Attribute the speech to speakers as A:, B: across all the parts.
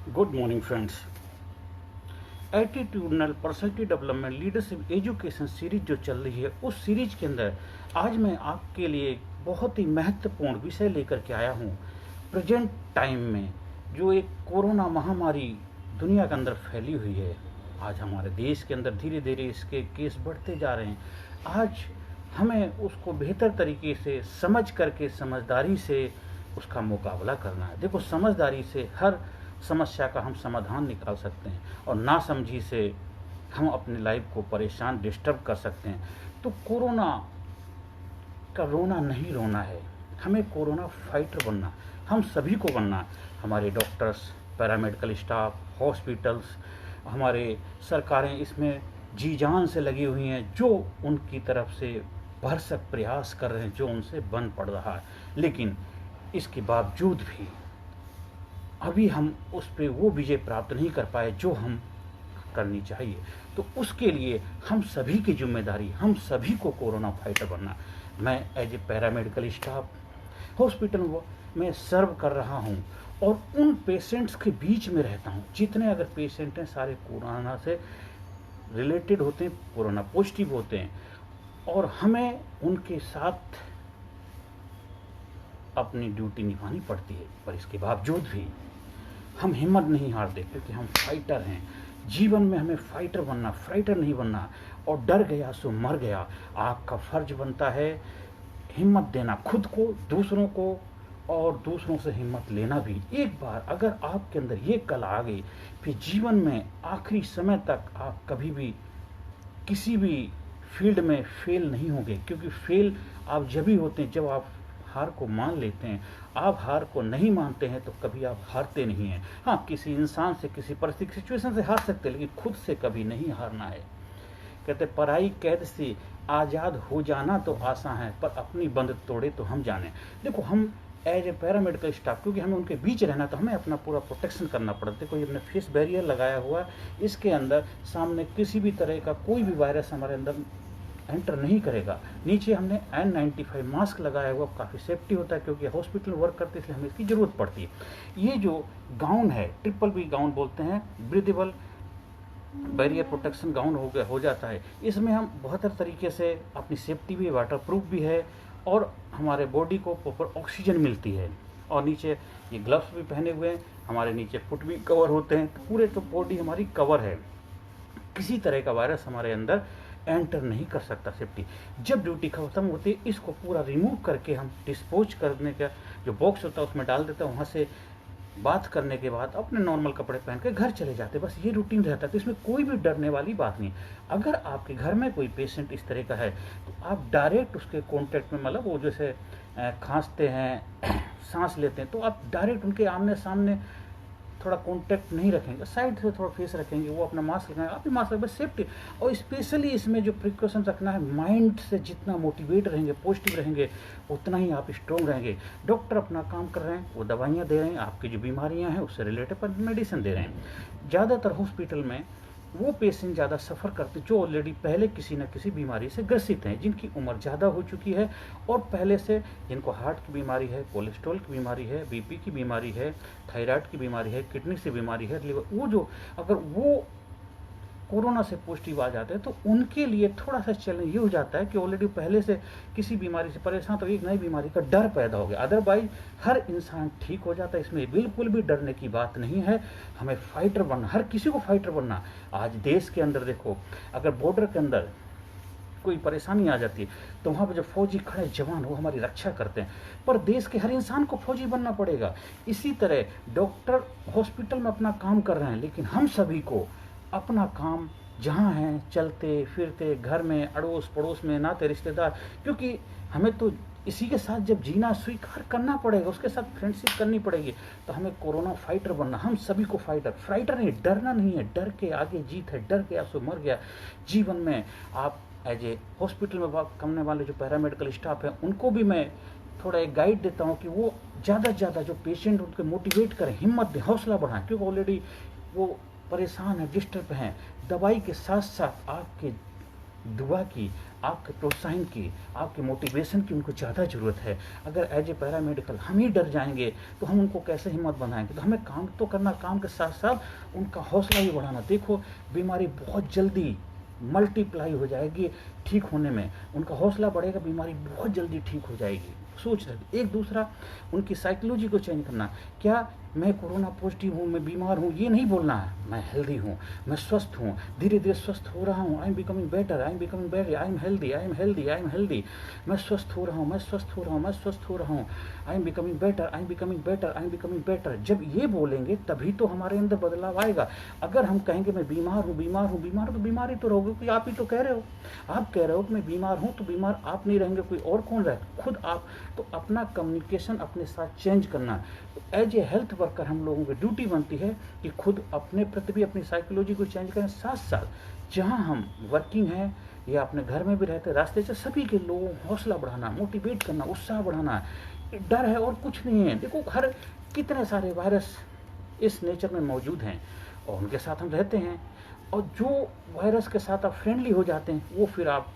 A: Good morning friends. Attitudinal personality development leadership education series जो चल रही है, उस सीरीज के अंदर आज मैं आपके लिए एक बहुत ही महत्वपूर्ण विषय लेकर के आया हूँ। प्रेजेंट टाइम में जो एक कोरोना महामारी दुनिया के अंदर फैली हुई है, आज हमारे देश के अंदर धीरे धीरे इसके केस बढ़ते जा रहे हैं। आज हमें उसको बेहतर तरीके से समझ करके समझदारी से उसका मुकाबला करना है। देखो, समझदारी से हर समस्या का हम समाधान निकाल सकते हैं और नासमझी से हम अपनी लाइफ को परेशान डिस्टर्ब कर सकते हैं। तो कोरोना का रोना नहीं रोना है, हमें कोरोना फाइटर बनना, हम सभी को बनना। हमारे डॉक्टर्स, पैरामेडिकल स्टाफ, हॉस्पिटल्स, हमारे सरकारें इसमें जी जान से लगी हुई हैं, जो उनकी तरफ से भरसक प्रयास कर रहे हैं, जो उनसे बन पड़ रहा है। लेकिन इसके बावजूद भी अभी हम उस पर वो विजय प्राप्त नहीं कर पाए जो हम करनी चाहिए। तो उसके लिए हम सभी की जिम्मेदारी, हम सभी को कोरोना फाइटर बनना। मैं as a paramedical staff hospital में सर्व कर रहा हूँ और उन पेशेंट्स के बीच में रहता हूँ। जितने अगर पेशेंट हैं सारे कोरोना से रिलेटेड होते हैं, कोरोना पॉजिटिव होते हैं, और हमें उनके साथ अपनी ड्यूटी निभानी पड़ती है। पर इसके बावजूद भी हम हिम्मत नहीं हारते, क्योंकि हम फाइटर हैं। जीवन में हमें फाइटर बनना, फाइटर नहीं बनना। और डर गया सो मर गया। आपका फर्ज बनता है हिम्मत देना, खुद को, दूसरों को, और दूसरों से हिम्मत लेना भी। एक बार अगर आपके अंदर ये कला आ गई, फिर जीवन में आखिरी समय तक आप कभी भी किसी भी फील्ड में फेल नहीं होंगे। क्योंकि फेल आप जब ही होते हैं जब आप हार को मान लेते हैं। आप हार को नहीं मानते हैं तो कभी आप हारते नहीं हैं। हाँ, किसी इंसान से, किसी परिस्थिति, सिचुएशन से हार सकते हैं, लेकिन खुद से कभी नहीं हारना है। कहते पराई कैद से आज़ाद हो जाना तो आसान है, पर अपनी बंद तोड़े तो हम जाने। देखो, हम एज ए पैरामेडिकल स्टाफ, क्योंकि हमें उनके बीच रहना, तो हमें अपना पूरा प्रोटेक्शन करना पड़ता है। देखो, ये अपने फेस बैरियर लगाया हुआ, इसके अंदर सामने किसी भी तरह का कोई भी वायरस हमारे अंदर एंटर नहीं करेगा। नीचे हमने N95 मास्क लगाया हुआ, काफ़ी सेफ्टी होता है, क्योंकि हॉस्पिटल वर्क करते इसलिए हमें इसकी ज़रूरत पड़ती है। ये जो गाउन है, ट्रिपल बी गाउन बोलते हैं, ब्रीदेबल बैरियर प्रोटेक्शन गाउन हो जाता है। इसमें हम बेहतर तरीके से अपनी सेफ्टी भी, वाटर प्रूफ भी है, और हमारे बॉडी को प्रॉपर ऑक्सीजन मिलती है। और नीचे ये ग्लव्स भी पहने हुए हैं, हमारे नीचे फुट भी कवर होते हैं, तो पूरे तो बॉडी हमारी कवर है। किसी तरह का वायरस हमारे अंदर एंटर नहीं कर सकता। सेफ्टी जब ड्यूटी खत्म होती है, इसको पूरा रिमूव करके हम डिस्पोज करने का जो बॉक्स होता है उसमें डाल देते हैं। वहाँ से बात करने के बाद अपने नॉर्मल कपड़े पहन के घर चले जाते हैं। बस ये रूटीन रहता है, तो इसमें कोई भी डरने वाली बात नहीं। अगर आपके घर में कोई पेशेंट इस तरह का है, तो आप डायरेक्ट उसके कॉन्टेक्ट में, मतलब वो जैसे खांसते हैं, सांस लेते हैं, तो आप डायरेक्ट उनके आमने सामने थोड़ा कांटेक्ट नहीं रखेंगे, साइड से थोड़ा फेस रखेंगे, वो अपना मास्क लगाएंगे, आप भी मास्क रखें, सेफ्टी। और स्पेशली इसमें जो प्रिकॉशन रखना है, माइंड से जितना मोटिवेट रहेंगे, पॉजिटिव रहेंगे, उतना ही आप स्ट्रॉन्ग रहेंगे। डॉक्टर अपना काम कर रहे हैं, वो दवाइयाँ दे रहे हैं, आपकी जो बीमारियाँ हैं उससे रिलेटेड पर मेडिसिन दे रहे हैं। ज़्यादातर हॉस्पिटल में वो पेशेंट ज़्यादा सफ़र करते जो ऑलरेडी पहले किसी न किसी बीमारी से ग्रसित हैं, जिनकी उम्र ज़्यादा हो चुकी है, और पहले से जिनको हार्ट की बीमारी है, कोलेस्ट्रॉल की बीमारी है, बीपी की बीमारी है, थायराइड की बीमारी है, किडनी से बीमारी है, लिवर, वो जो अगर वो कोरोना से पॉजिटिव आ जाते हैं, तो उनके लिए थोड़ा सा चैलेंज ये हो जाता है कि ऑलरेडी पहले से किसी बीमारी से परेशान, तो एक नई बीमारी का डर पैदा हो गया। अदरवाइज हर इंसान ठीक हो जाता है, इसमें बिल्कुल भी डरने की बात नहीं है। हमें फाइटर बनना, हर किसी को फाइटर बनना। आज देश के अंदर देखो, अगर बॉर्डर के अंदर कोई परेशानी आ जाती है, तो वहाँ पर जो फौजी खड़े जवान, वो हमारी रक्षा करते हैं। पर देश के हर इंसान को फौजी बनना पड़ेगा। इसी तरह डॉक्टर हॉस्पिटल में अपना काम कर रहे हैं, लेकिन हम सभी को अपना काम जहाँ हैं, चलते फिरते, घर में, अड़ोस पड़ोस में, नाते रिश्तेदार, क्योंकि हमें तो इसी के साथ जब जीना स्वीकार करना पड़ेगा, उसके साथ फ्रेंडशिप करनी पड़ेगी। तो हमें कोरोना फाइटर बनना, हम सभी को फाइटर नहीं, डरना नहीं है। डर के आगे जीत है, डर के आपसे मर गया। जीवन में आप एज ए हॉस्पिटल में वर्क करने वाले जो पैरामेडिकल स्टाफ हैं, उनको भी मैं थोड़ा एक गाइड देता हूँ कि वो ज़्यादा से ज़्यादा जो पेशेंट उनके मोटिवेट करें, हिम्मत दें, हौसला बढ़ाएं, क्योंकि ऑलरेडी वो परेशान है, डिस्टर्ब हैं। दवाई के साथ साथ आपके दुआ की, आपके प्रोत्साहन की, आपके मोटिवेशन की उनको ज़्यादा ज़रूरत है। अगर एज ए पैरामेडिकल हम ही डर जाएंगे तो हम उनको कैसे हिम्मत बनाएंगे। तो हमें काम तो करना, काम के साथ साथ उनका हौसला भी बढ़ाना। देखो बीमारी बहुत जल्दी मल्टीप्लाई हो जाएगी ठीक होने में, उनका हौसला बढ़ेगा, बीमारी बहुत जल्दी ठीक हो जाएगी। सोच रहे एक दूसरा उनकी साइकोलॉजी को चेंज करना। क्या मैं कोरोना पॉजिटिव हूँ, मैं बीमार हूँ, ये नहीं बोलना है। मैं हेल्दी हूँ, मैं स्वस्थ हूँ, धीरे धीरे स्वस्थ हो रहा हूँ। I am becoming better, I am becoming better, I am healthy, I am healthy, I am healthy. मैं स्वस्थ हो रहा हूँ, मैं स्वस्थ हो रहा हूँ, मैं स्वस्थ हो रहा हूँ। I am becoming better, I am becoming better, I am becoming better. जब ये बोलेंगे तभी तो हमारे अंदर बदलाव आएगा। अगर हम कहेंगे मैं बीमार हूँ, बीमार हूँ, बीमार हूँ, तो बीमारी तो रहोगे, क्योंकि आप ही तो कह रहे हो। आप कह रहे हो कि मैं बीमार हूँ, तो बीमार आप नहीं रहेंगे, कोई और कौन रहे, खुद आप। तो अपना कम्युनिकेशन अपने साथ चेंज करना। तो एज ए हेल्थ वर्कर हम लोगों की ड्यूटी बनती है कि खुद अपने प्रति भी अपनी साइकोलॉजी को चेंज करें। साथ साथ जहाँ हम वर्किंग हैं या अपने घर में भी रहते, रास्ते से सभी के लोगों को हौसला बढ़ाना, मोटिवेट करना, उत्साह बढ़ाना। डर है और कुछ नहीं है। देखो हर कितने सारे वायरस इस नेचर में मौजूद हैं और उनके साथ हम रहते हैं। और जो वायरस के साथ आप फ्रेंडली हो जाते हैं वो फिर आप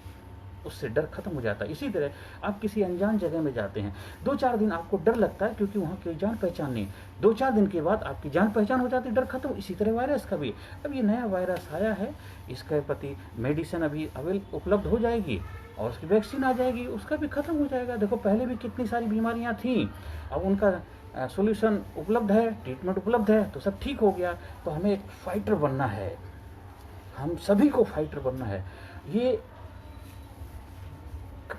A: उससे डर खत्म हो जाता है। इसी तरह आप किसी अनजान जगह में जाते हैं, 2-4 दिन आपको डर लगता है क्योंकि वहाँ कोई जान पहचान नहीं। 2-4 दिन के बाद आपकी जान पहचान हो जाती है, डर खत्म। इसी तरह वायरस का भी, अब ये नया वायरस आया है, इसके प्रति मेडिसिन अभी उपलब्ध हो जाएगी और उसकी वैक्सीन आ जाएगी, उसका भी खत्म हो जाएगा। देखो पहले भी कितनी सारी बीमारियाँ थीं, अब उनका सॉल्यूशन उपलब्ध है, ट्रीटमेंट उपलब्ध है, तो सब ठीक हो गया। तो हमें एक फाइटर बनना है, हम सभी को फाइटर बनना है। ये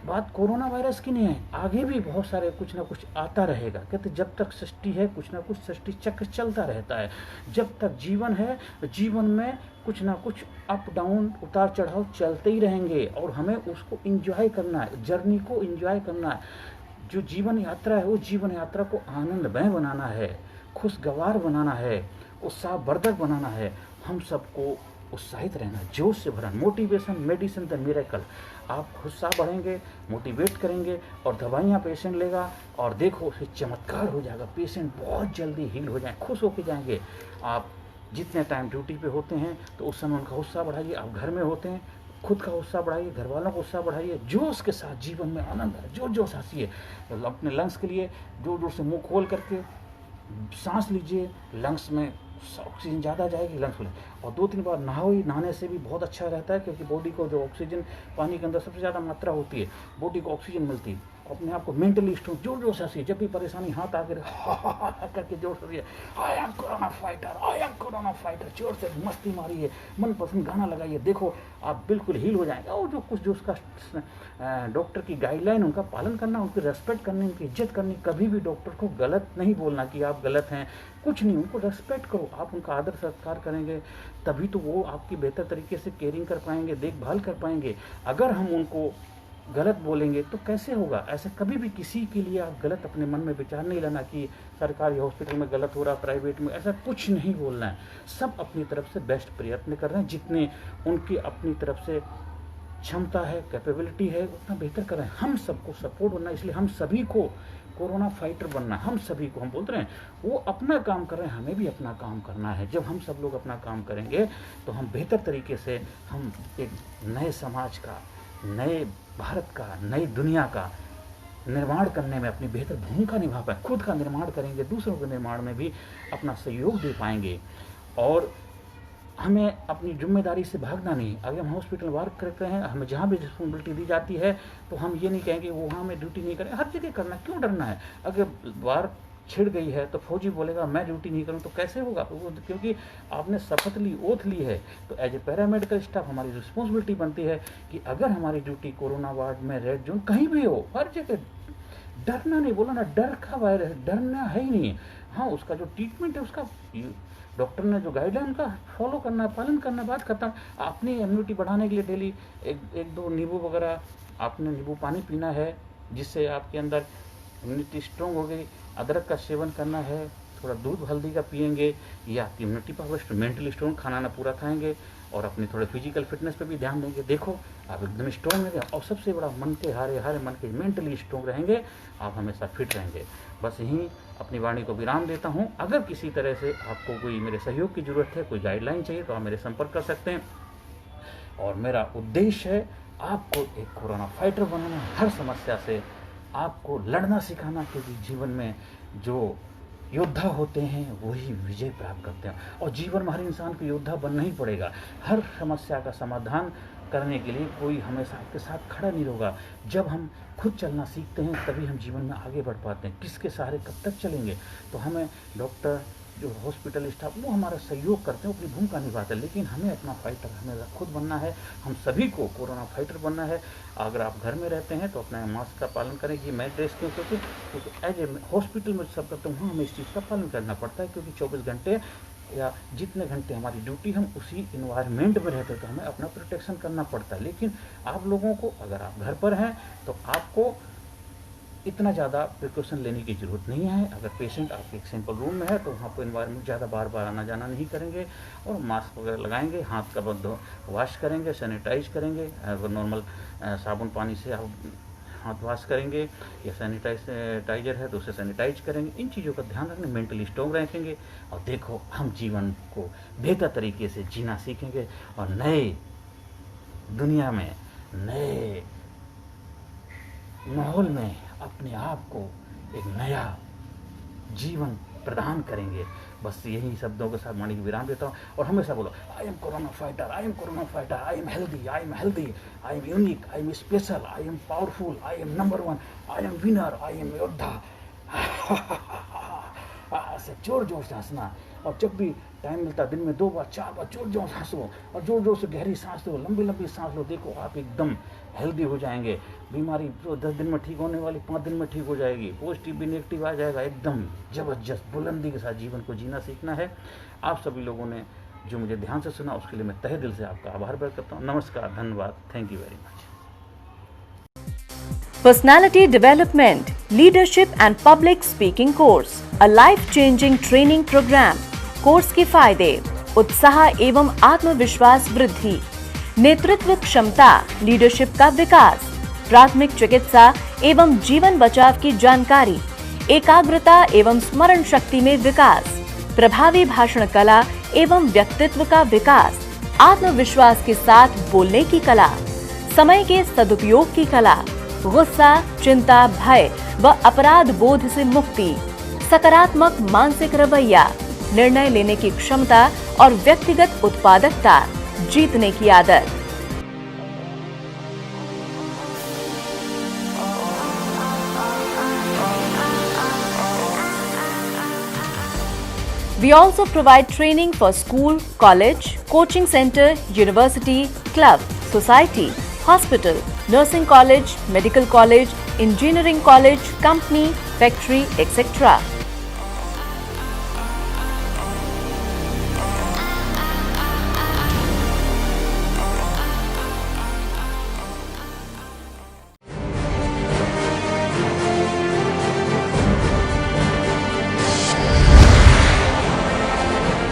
A: बात कोरोना वायरस की नहीं है, आगे भी बहुत सारे कुछ ना कुछ आता रहेगा। कहते जब तक सृष्टि है कुछ ना कुछ सृष्टि चक्र चलता रहता है। जब तक जीवन है जीवन में कुछ ना कुछ अप डाउन, उतार चढ़ाव चलते ही रहेंगे और हमें उसको एंजॉय करना है, जर्नी को एंजॉय करना है। जो जीवन यात्रा है वो जीवन यात्रा को आनंदमय बनाना है, खुशगवार बनाना है, उत्साहवर्धक बनाना है। हम सबको उत्साहित रहना, जोश से भरना। Motivation medicine the miracle. आप उत्साह बढ़ेंगे, मोटिवेट करेंगे और दवाइयाँ पेशेंट लेगा और देखो फिर चमत्कार हो जाएगा। पेशेंट बहुत जल्दी हील हो जाए, खुश होके जाएंगे। आप जितने टाइम ड्यूटी पे होते हैं तो उस समय उनका उत्साह बढ़ाइए। आप घर में होते हैं खुद का उत्साह बढ़ाइए, घर वालों का उत्साह बढ़ाइए। जोश के साथ जीवन में आनंद है, जोर जोश हंसिए। अपने लंग्स के लिए जोर जोर से मुँह खोल करके सांस लीजिए, लंग्स में ऑक्सीजन ज़्यादा जाएगी, लंग्स में। और 2-3 बार नहाने से भी बहुत अच्छा रहता है, क्योंकि बॉडी को जो ऑक्सीजन पानी के अंदर सबसे ज़्यादा मात्रा होती है, बॉडी को ऑक्सीजन मिलती है। अपने आप को मेंटली स्ट्रॉन्ग, जोर जोर से हंसिए। जब भी परेशानी हाथ आगे करके जोर से हंसिए, I am corona fighter, I am corona fighter. जोर से मस्ती मारिए, मनपसंद गाना लगाइए, देखो आप बिल्कुल हील हो जाएंगे। और जो उसका डॉक्टर की गाइडलाइन उनका पालन करना, उनकी रेस्पेक्ट करनी, उनकी इज्जत करनी। कभी भी डॉक्टर को गलत नहीं बोलना कि आप गलत हैं, कुछ नहीं, उनको रेस्पेक्ट करो। आप उनका आदर सत्कार करेंगे तभी तो वो आपकी बेहतर तरीके से केयरिंग कर पाएंगे, देखभाल कर पाएंगे। अगर हम उनको गलत बोलेंगे तो कैसे होगा। ऐसे कभी भी किसी के लिए आप गलत अपने मन में विचार नहीं लाना कि सरकारी हॉस्पिटल में गलत हो रहा, प्राइवेट में, ऐसा कुछ नहीं बोलना है। सब अपनी तरफ से बेस्ट प्रयत्न कर रहे हैं, जितने उनकी अपनी तरफ से क्षमता है, कैपेबिलिटी है, उतना बेहतर कर रहे हैं। हम सबको सपोर्ट बनना, इसलिए हम सभी को कोरोना फाइटर बनना। हम सभी को, हम बोलते हैं वो अपना काम कर रहे हैं, हमें भी अपना काम करना है। जब हम सब लोग अपना काम करेंगे तो हम बेहतर तरीके से हम एक नए समाज का, नए भारत का, नई दुनिया का निर्माण करने में अपनी बेहतर भूमिका निभा पाए। खुद का निर्माण करेंगे, दूसरों के निर्माण में भी अपना सहयोग दे पाएंगे। और हमें अपनी जिम्मेदारी से भागना नहीं। अगर हम हॉस्पिटल वर्क करते हैं, हमें जहाँ भी रिस्पॉन्सिबिलिटी दी जाती है तो हम ये नहीं कहेंगे वहाँ में ड्यूटी नहीं करें। हर जगह करना, क्यों डरना है। अगर वार छिड़ गई है तो फौजी बोलेगा मैं ड्यूटी नहीं करूँ, तो कैसे होगा। क्योंकि आपने शपथ ली, ओथ ली है। तो एज ए पैरामेडिकल स्टाफ हमारी रिस्पॉन्सिबिलिटी बनती है कि अगर हमारी ड्यूटी कोरोना वार्ड में, रेड जोन, कहीं भी हो, हर जगह डरना नहीं। बोला ना, डर का वायरस, डरना है ही नहीं। हाँ, उसका जो ट्रीटमेंट है, उसका डॉक्टर ने जो गाइडलाइन का फॉलो करना है, पालन करना, बात खत्म। अपनी इम्यूनिटी बढ़ाने के लिए डेली एक दो नींबू वगैरह, आपने नींबू पानी पीना है जिससे आपके अंदर इम्यूनिटी स्ट्रॉन्ग हो गई। अदरक का सेवन करना है, थोड़ा दूध हल्दी का पियेंगे, या आपकी इम्यूनिटी पावर, मेंटली स्ट्रॉन्ग, खाना ना पूरा खाएंगे और अपने थोड़े फिजिकल फिटनेस पे भी ध्यान देंगे। देखो आप एकदम स्ट्रॉन्ग रहेंगे। और सबसे बड़ा, मन के हारे मन के मेंटली स्ट्रॉन्ग रहेंगे, आप हमेशा फिट रहेंगे। बस यहीं अपनी वाणी को विराम देता हूँ। अगर किसी तरह से आपको कोई मेरे सहयोग की ज़रूरत है, कोई गाइडलाइन चाहिए, तो आप मेरे संपर्क कर सकते हैं। और मेरा उद्देश्य है आपको एक कोरोना फाइटर बनाना, हर समस्या से आपको लड़ना सिखाना, क्योंकि जीवन में जो योद्धा होते हैं वही विजय प्राप्त करते हैं। और जीवन में हर इंसान को योद्धा बनना ही पड़ेगा। हर समस्या का समाधान करने के लिए कोई हमेशा आपके साथ खड़ा नहीं होगा। जब हम खुद चलना सीखते हैं तभी हम जीवन में आगे बढ़ पाते हैं। किसके सहारे कब तक चलेंगे? तो हमें डॉक्टर, जो हॉस्पिटल स्टाफ, वो हमारा सहयोग करते हैं, अपनी भूमिका निभाते हैं, लेकिन हमें अपना फाइटर हमें खुद बनना है। हम सभी को कोरोना फाइटर बनना है। अगर आप घर में रहते हैं तो अपना मास्क का पालन करें। कि मैं ड्रेस क्यों, क्योंकि एज ए हॉस्पिटल में सब करते हैं, वहाँ हमें इस चीज़ का पालन करना पड़ता है, क्योंकि 24 घंटे या जितने घंटे हमारी ड्यूटी, हम उसी इन्वायरमेंट में रहते हैं, तो हमें अपना प्रोटेक्शन करना पड़ता है। लेकिन आप लोगों को, अगर आप घर पर हैं तो आपको इतना ज़्यादा प्रिकॉशन लेने की ज़रूरत नहीं है। अगर पेशेंट आपके एक सिंपल रूम में है तो वहाँ पर इन्वायरमेंट ज़्यादा बार बार आना जाना नहीं करेंगे, और मास्क वगैरह लगाएंगे, हाथ का वॉश करेंगे, सैनिटाइज करेंगे। अगर नॉर्मल साबुन पानी से आप हाथ वॉश करेंगे या सैनिटाइजर है तो उसे सैनिटाइज करेंगे। इन चीज़ों का ध्यान रखेंगे, मेंटली स्ट्रॉन्ग रखेंगे, और देखो हम जीवन को बेहतर तरीके से जीना सीखेंगे और नए दुनिया में, नए माहौल में अपने आप को एक नया जीवन प्रदान करेंगे। बस यही शब्दों के साथ वाणी की विराम देता हूँ, और हमेशा बोलो, आई am corona fighter, I am corona fighter, I am healthy, I am healthy, I am unique, I am special, I am powerful, I am number 1, I am winner, I am योद्धा। ऐसे जोर जोर से हंसना, और जब भी टाइम मिलता दिन में 2 बार 4 बार जोर जोर से हंसो, और जोर जोर से गहरी सांस लो, लंबी लंबी सांस लो। देखो आप एकदम हेल्दी हो जाएंगे। बीमारी जो 10 दिन में ठीक होने वाली 5 दिन में ठीक हो जाएगी। पॉजिटिव भी नेगेटिव आ जाएगा। एकदम जबरदस्त बुलंदी के साथ जीवन को जीना सीखना है। आप सभी लोगों ने जो मुझे ध्यान से सुना उसके लिए मैं तहे दिल से आपका आभार व्यक्त करता हूँ। नमस्कार, धन्यवाद, thank you very much.
B: Personality Development, Leadership and Public Speaking Course, a life-changing training program. Course के फायदे: उत्साह एवं आत्मविश्वास वृद्धि, नेतृत्व क्षमता, लीडरशिप का विकास, प्राथमिक चिकित्सा एवं जीवन बचाव की जानकारी, एकाग्रता एवं स्मरण शक्ति में विकास, प्रभावी भाषण कला एवं व्यक्तित्व का विकास, आत्मविश्वास के साथ बोलने की कला, समय के सदुपयोग की कला, गुस्सा, चिंता, भय व अपराध बोध से मुक्ति, सकारात्मक मानसिक रवैया, निर्णय लेने की क्षमता और व्यक्तिगत उत्पादकता, जीतने की आदत। We also provide training for school, college, coaching center, university, club, society, hospital, nursing college, medical college, engineering college, company, factory, etc.